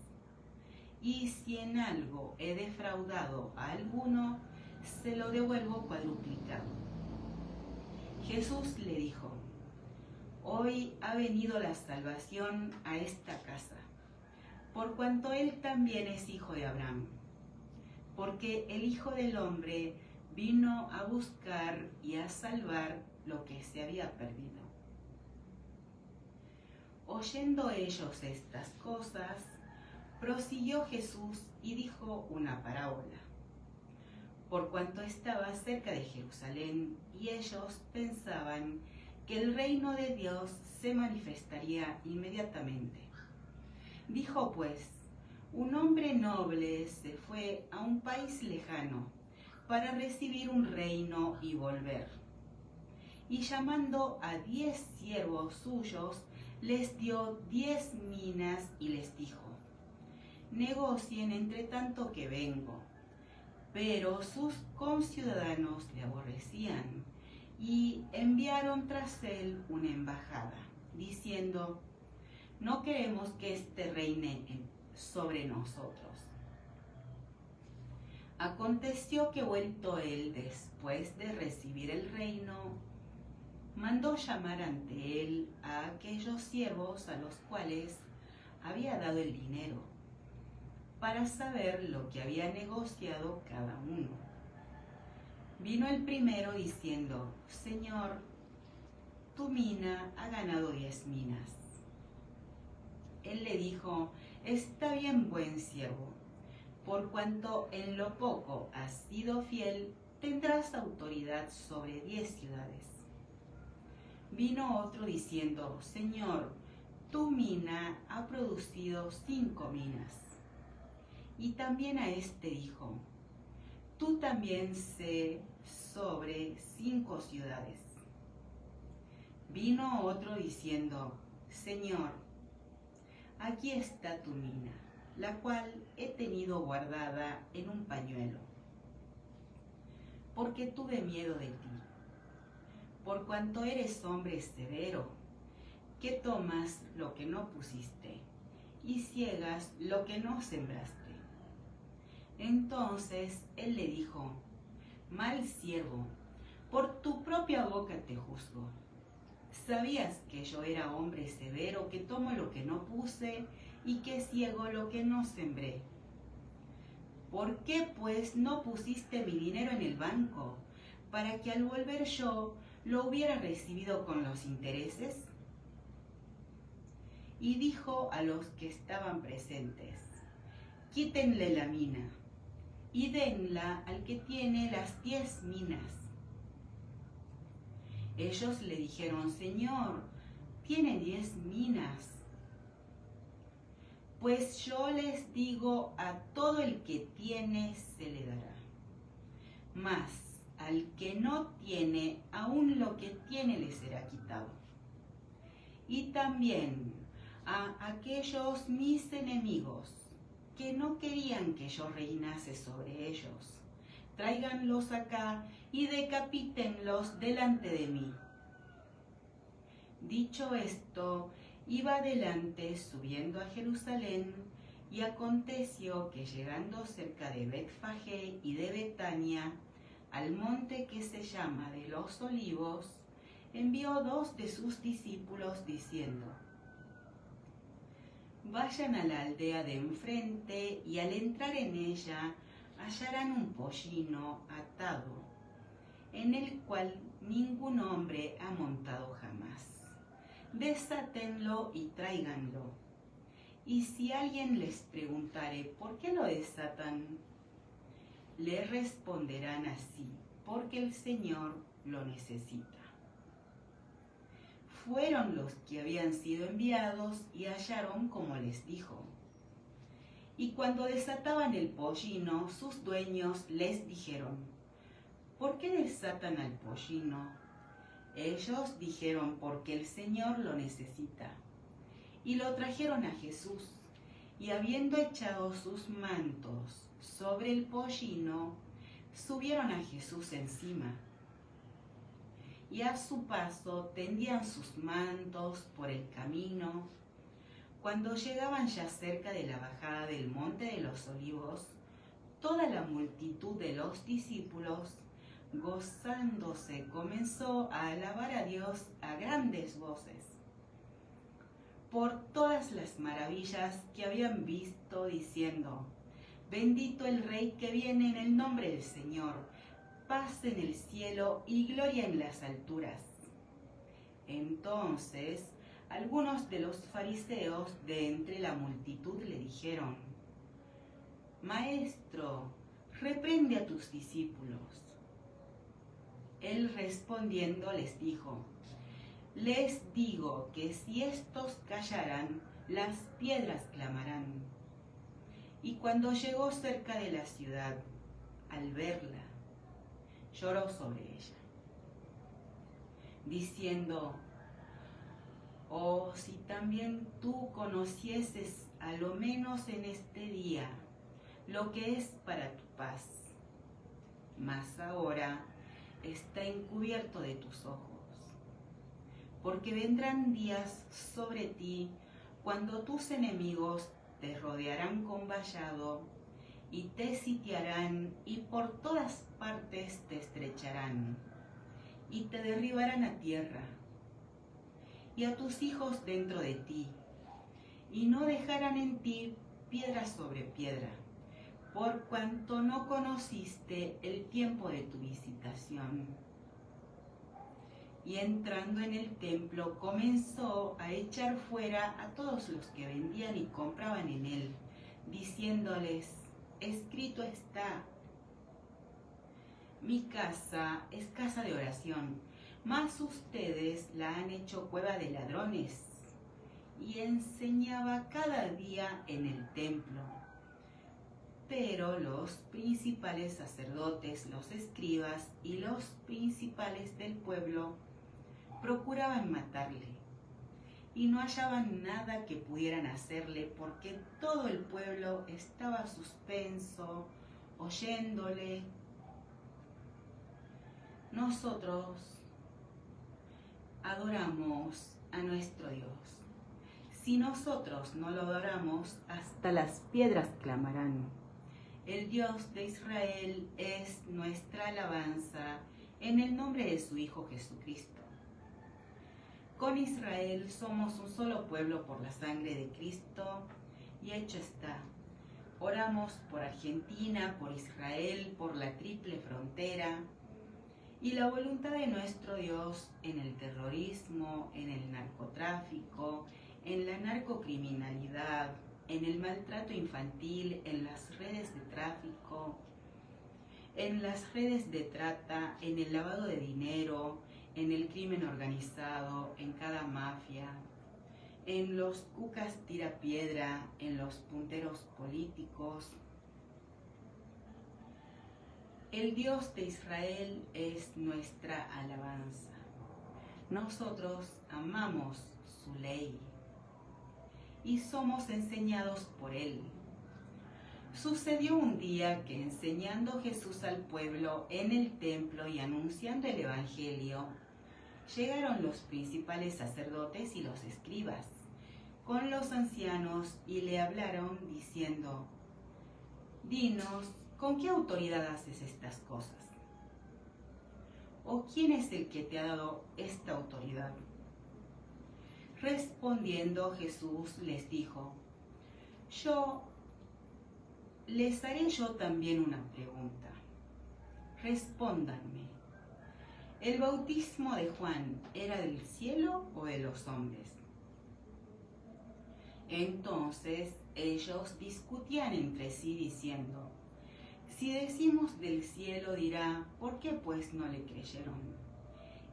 Y si en algo he defraudado a alguno, se lo devuelvo cuadruplicado. Jesús le dijo: Hoy ha venido la salvación a esta casa, por cuanto él también es hijo de Abraham, porque el Hijo del Hombre vino a buscar y a salvar lo que se había perdido. Oyendo ellos estas cosas, prosiguió Jesús y dijo una parábola, por cuanto estaba cerca de Jerusalén y ellos pensaban que el reino de Dios se manifestaría inmediatamente. Dijo pues: un hombre noble se fue a un país lejano para recibir un reino y volver. Y llamando a 10 siervos suyos, les dio 10 minas y les dijo: negocien entre tanto que vengo. Pero sus conciudadanos le aborrecían y enviaron tras él una embajada, diciendo: no queremos que éste reine sobre nosotros. Aconteció que, vuelto él después de recibir el reino, mandó llamar ante él a aquellos siervos a los cuales había dado el dinero, para saber lo que había negociado cada uno. Vino el primero diciendo: Señor, tu mina ha ganado 10 minas. Él le dijo: está bien, buen siervo, por cuanto en lo poco has sido fiel, tendrás autoridad sobre 10 ciudades. Vino otro diciendo: Señor, tu mina ha producido 5 minas. Y también a este dijo: tú también sé sobre 5 ciudades. Vino otro diciendo: Señor, aquí está tu mina, la cual he tenido guardada en un pañuelo. porque tuve miedo de ti. Por cuanto eres hombre severo, que tomas lo que no pusiste y ciegas lo que no sembraste. Entonces él le dijo: mal siervo, por tu propia boca te juzgo. ¿Sabías que yo era hombre severo, que tomo lo que no puse y que ciego lo que no sembré? ¿Por qué, pues, no pusiste mi dinero en el banco, para que al volver yo lo hubiera recibido con los intereses? Y dijo a los que estaban presentes: quítenle la mina y denla al que tiene las 10 minas. Ellos le dijeron: Señor, tiene 10 minas. Pues yo les digo, a todo el que tiene se le dará. Mas al que no tiene, aún lo que tiene le será quitado. Y también a aquellos mis enemigos, que no querían que yo reinase sobre ellos, tráiganlos acá y decapítenlos delante de mí. Dicho esto, iba adelante subiendo a Jerusalén, y aconteció que llegando cerca de Betfagé y de Betania, al monte que se llama de los Olivos, envió 2 de sus discípulos diciendo: vayan a la aldea de enfrente y al entrar en ella hallarán un pollino atado, en el cual ningún hombre ha montado jamás. Desátenlo y tráiganlo. Y si alguien les preguntare por qué lo desatan, le responderán así: porque el Señor lo necesita. Fueron los que habían sido enviados y hallaron como les dijo. Y cuando desataban el pollino, sus dueños les dijeron: ¿por qué desatan al pollino? Ellos dijeron: porque el Señor lo necesita. Y lo trajeron a Jesús, y habiendo echado sus mantos sobre el pollino, subieron a Jesús encima. Y a su paso tendían sus mantos por el camino. Cuando llegaban ya cerca de la bajada del monte de los Olivos, toda la multitud de los discípulos, gozándose, comenzó a alabar a Dios a grandes voces por todas las maravillas que habían visto, diciendo: bendito el Rey que viene en el nombre del Señor, paz en el cielo y gloria en las alturas. Entonces algunos de los fariseos de entre la multitud le dijeron: Maestro, reprende a tus discípulos. Él respondiendo les dijo: les digo que si estos callaran, las piedras clamarán. Y cuando llegó cerca de la ciudad, al verla, lloró sobre ella, diciendo: oh, si también tú conocieses, a lo menos en este día, lo que es para tu paz. Mas ahora está encubierto de tus ojos. Porque vendrán días sobre ti cuando tus enemigos te rodearán con vallado y te sitiarán y por todas partes te estrecharán y te derribarán a tierra y a tus hijos dentro de ti, y no dejarán en ti piedra sobre piedra, por cuanto no conociste el tiempo de tu visitación. Y entrando en el templo, comenzó a echar fuera a todos los que vendían y compraban en él, diciéndoles: escrito está, mi casa es casa de oración, mas ustedes la han hecho cueva de ladrones. Y enseñaba cada día en el templo. Pero los principales sacerdotes, los escribas y los principales del pueblo procuraban matarle, y no hallaban nada que pudieran hacerle, porque todo el pueblo estaba suspenso, oyéndole. nosotros adoramos a nuestro Dios. Si nosotros no lo adoramos, hasta las piedras clamarán. El Dios de Israel es nuestra alabanza en el nombre de su Hijo Jesucristo. Con Israel somos un solo pueblo por la sangre de Cristo, y hecho está. Oramos por Argentina, por Israel, por la triple frontera, y la voluntad de nuestro Dios en el terrorismo, en el narcotráfico, en la narcocriminalidad, en el maltrato infantil, en las redes de tráfico, en las redes de trata, en el lavado de dinero, en el crimen organizado, en cada mafia, en los cucas tirapiedra, en los punteros políticos. El Dios de Israel es nuestra alabanza. Nosotros amamos su ley y somos enseñados por él. Sucedió un día que, enseñando Jesús al pueblo en el templo y anunciando el evangelio, llegaron los principales sacerdotes y los escribas con los ancianos y le hablaron diciendo: «Dinos, ¿con qué autoridad haces estas cosas? ¿O quién es el que te ha dado esta autoridad?». Respondiendo Jesús les dijo: les haré yo también una pregunta. Respóndanme. ¿El bautismo de Juan era del cielo o de los hombres? Entonces ellos discutían entre sí diciendo: si decimos del cielo, dirá, ¿por qué pues no le creyeron?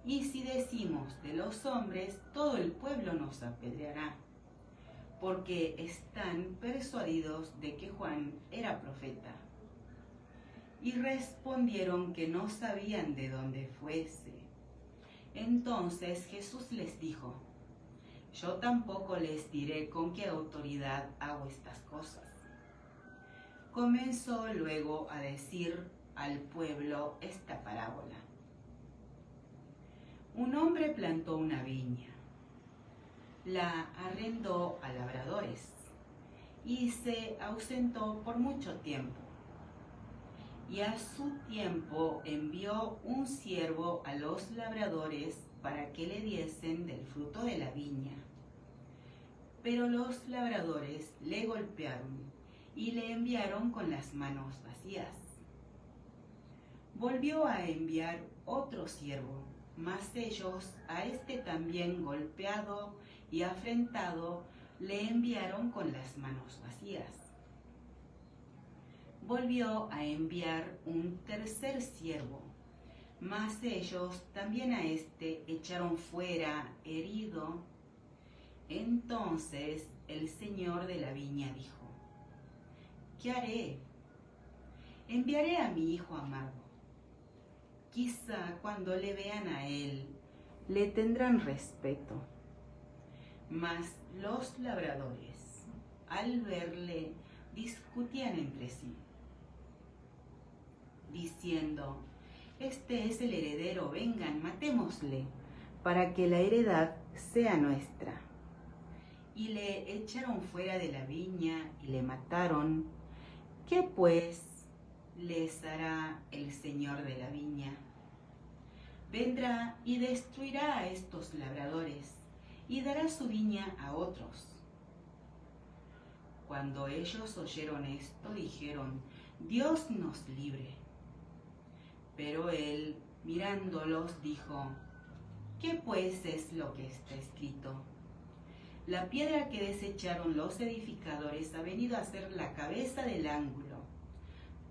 Y si decimos de los hombres, todo el pueblo nos apedreará, porque están persuadidos de que Juan era profeta. Y respondieron que no sabían de dónde fuese. Entonces Jesús les dijo: yo tampoco les diré con qué autoridad hago estas cosas. Comenzó luego a decir al pueblo esta parábola. Un hombre plantó una viña, la arrendó a labradores y se ausentó por mucho tiempo. Y a su tiempo envió un siervo a los labradores para que le diesen del fruto de la viña. Pero los labradores le golpearon y le enviaron con las manos vacías. Volvió a enviar otro siervo, mas ellos a este también golpeado y afrentado le enviaron con las manos vacías. Volvió a enviar un tercer siervo, mas ellos también a este echaron fuera herido. Entonces el señor de la viña dijo: ¿qué haré? Enviaré a mi hijo amado. Quizá cuando le vean a él, le tendrán respeto. Mas los labradores, al verle, discutían entre sí, diciendo: este es el heredero, vengan, matémosle, para que la heredad sea nuestra. Y le echaron fuera de la viña y le mataron. ¿Qué pues les hará el señor de la viña? Vendrá y destruirá a estos labradores y dará su viña a otros. Cuando ellos oyeron esto, dijeron: Dios nos libre. Pero él, mirándolos, dijo: ¿qué pues es lo que está escrito? La piedra que desecharon los edificadores ha venido a ser la cabeza del ángulo.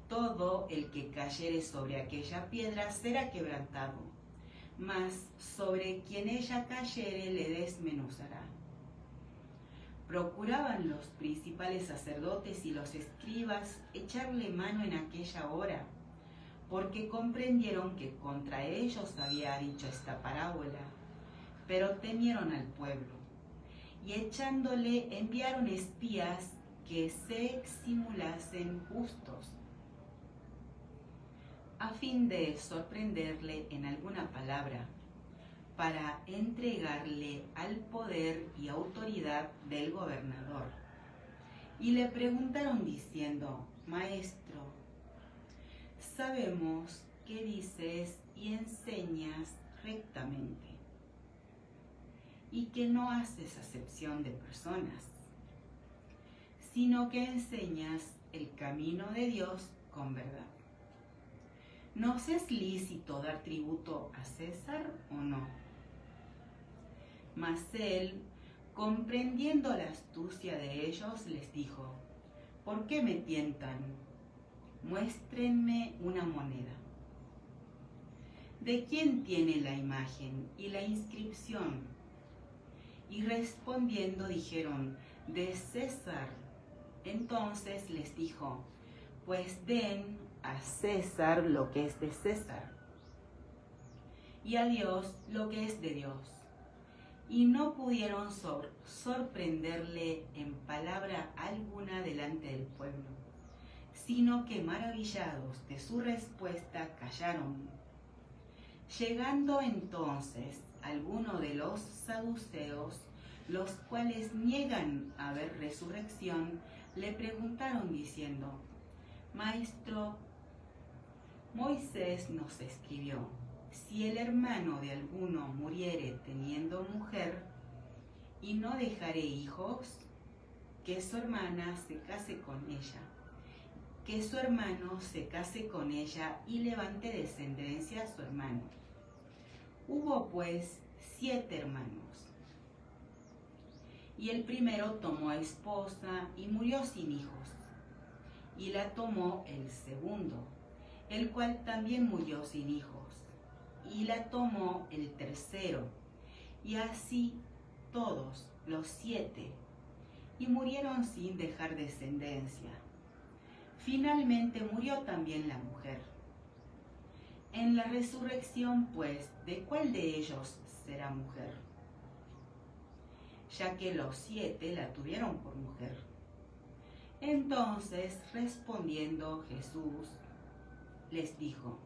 Todo el que cayere sobre aquella piedra será quebrantado, mas sobre quien ella cayere le desmenuzará. Procuraban los principales sacerdotes y los escribas echarle mano en aquella hora, porque comprendieron que contra ellos había dicho esta parábola, pero temieron al pueblo, y echándole enviaron espías que se simulasen justos. a fin de sorprenderle en alguna palabra, para entregarle al poder y autoridad del gobernador. Y le preguntaron diciendo: Maestro, sabemos que dices y enseñas rectamente, y que no haces acepción de personas, sino que enseñas el camino de Dios con verdad. ¿Nos es lícito dar tributo a César o no? Mas él, comprendiendo la astucia de ellos, les dijo: ¿por qué me tientan? Muéstrenme una moneda. ¿De quién tiene la imagen y la inscripción? Y respondiendo dijeron: de César. Entonces les dijo: pues den a César lo que es de César, y a Dios lo que es de Dios. Y no pudieron sorprenderle en palabra alguna delante del pueblo, sino que maravillados de su respuesta callaron. Llegando entonces algunos de los saduceos, los cuales niegan haber resurrección, le preguntaron diciendo: Maestro, Moisés nos escribió: si el hermano de alguno muriere teniendo mujer y no dejare hijos, que su hermana se case con ella, que su hermano se case con ella y levante descendencia a su hermano. Hubo pues 7 hermanos, y el primero tomó esposa y murió sin hijos, y la tomó el segundo, el cual también murió sin hijos, y la tomó el tercero, y así todos los 7, y murieron sin dejar descendencia. Finalmente murió también la mujer. En la resurrección, pues, ¿de cuál de ellos será mujer? Ya que los 7 la tuvieron por mujer. Entonces, respondiendo Jesús, les dijo: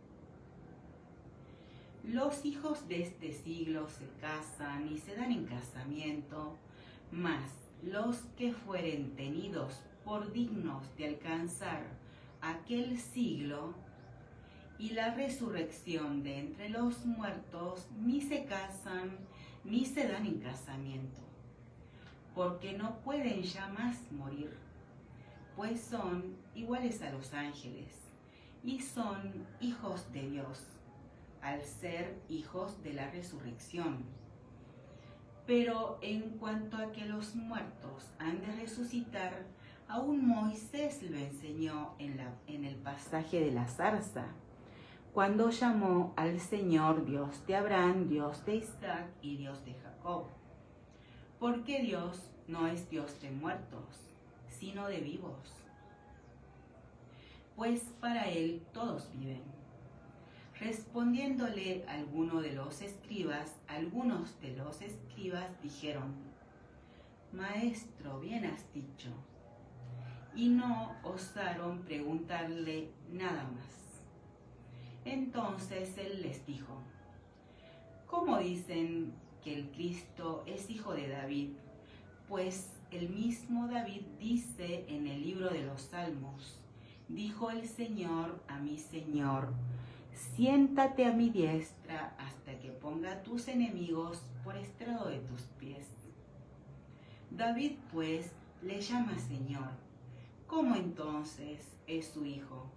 los hijos de este siglo se casan y se dan en casamiento, mas los que fueren tenidos por dignos de alcanzar aquel siglo y la resurrección de entre los muertos, ni se casan ni se dan en casamiento, porque no pueden ya más morir, pues son iguales a los ángeles y son hijos de Dios, al ser hijos de la resurrección. Pero en cuanto a que los muertos han de resucitar, aún Moisés lo enseñó en el pasaje de la zarza, cuando llamó al Señor Dios de Abraham, Dios de Isaac y Dios de Jacob. Porque Dios no es Dios de muertos, sino de vivos, pues para Él todos viven. Respondiéndole algunos de los escribas dijeron: Maestro, bien has dicho. Y no osaron preguntarle nada más. Entonces él les dijo: ¿cómo dicen que el Cristo es hijo de David? Pues el mismo David dice en el libro de los Salmos: dijo el Señor a mi Señor: siéntate a mi diestra hasta que ponga a tus enemigos por estrado de tus pies. David, pues, le llama Señor. ¿Cómo entonces es su hijo?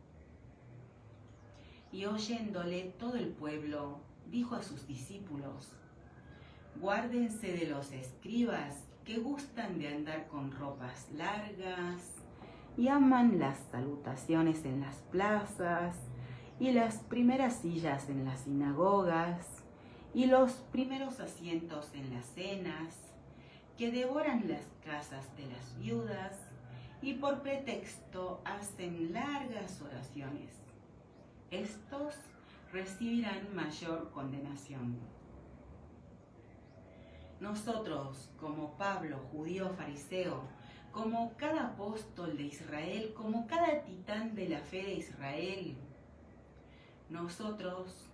Y oyéndole todo el pueblo, dijo a sus discípulos: guárdense de los escribas que gustan de andar con ropas largas y aman las salutaciones en las plazas y las primeras sillas en las sinagogas y los primeros asientos en las cenas, que devoran las casas de las viudas y por pretexto hacen largas oraciones. Estos recibirán mayor condenación. Nosotros, como Pablo, judío fariseo, como cada apóstol de Israel, como cada titán de la fe de Israel, Nosotros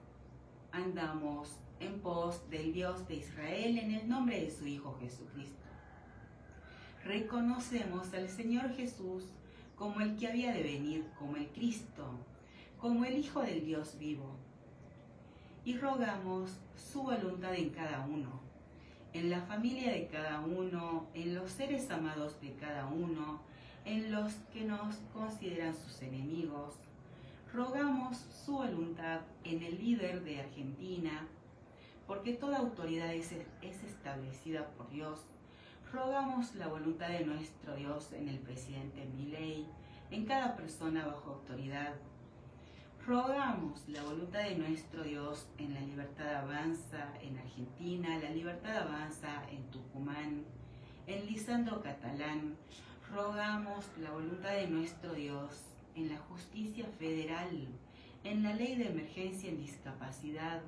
andamos en pos del Dios de Israel en el nombre de su Hijo Jesucristo. Reconocemos al Señor Jesús como el que había de venir, como el Cristo, como el Hijo del Dios vivo. Y rogamos su voluntad en cada uno, en la familia de cada uno, en los seres amados de cada uno, en los que nos consideran sus enemigos. Rogamos su voluntad en el líder de Argentina, porque toda autoridad es establecida por Dios. Rogamos la voluntad de nuestro Dios en el presidente Milei, en cada persona bajo autoridad. Rogamos la voluntad de nuestro Dios en la Libertad Avanza en Argentina, la Libertad Avanza en Tucumán, en Lisandro Catalán. Rogamos la voluntad de nuestro Dios en la justicia federal, en la ley de emergencia en discapacidad,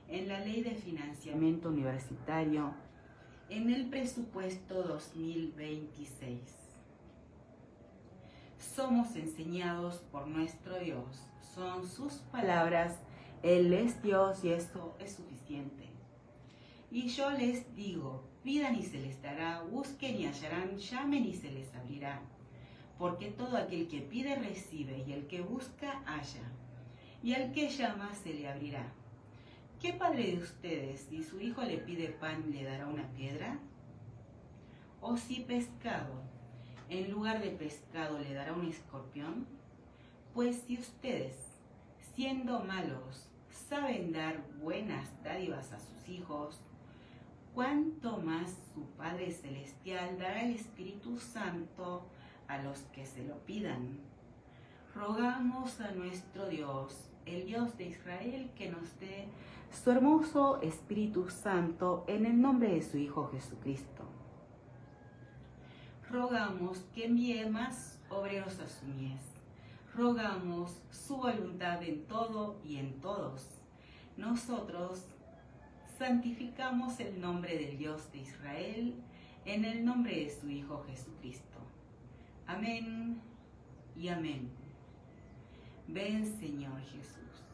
en la ley de financiamiento universitario, en el presupuesto 2026. Somos enseñados por nuestro Dios, son sus palabras, Él es Dios y esto es suficiente. Y yo les digo, pidan y se les dará, busquen y hallarán, llamen y se les abrirá. Porque todo aquel que pide recibe, y el que busca halla, y al que llama se le abrirá. ¿Qué padre de ustedes, si su hijo le pide pan, le dará una piedra? ¿O si pescado, en lugar de pescado, le dará un escorpión? Pues si ustedes, siendo malos, saben dar buenas dádivas a sus hijos, ¿cuánto más su Padre Celestial dará el Espíritu Santo a los que se lo pidan? Rogamos a nuestro Dios, el Dios de Israel, que nos dé su hermoso Espíritu Santo en el nombre de su Hijo Jesucristo. Rogamos que envíe más obreros a su mies. Rogamos su voluntad en todo y en todos. Nosotros santificamos el nombre del Dios de Israel en el nombre de su Hijo Jesucristo. Amén y amén. Ven, Señor Jesús.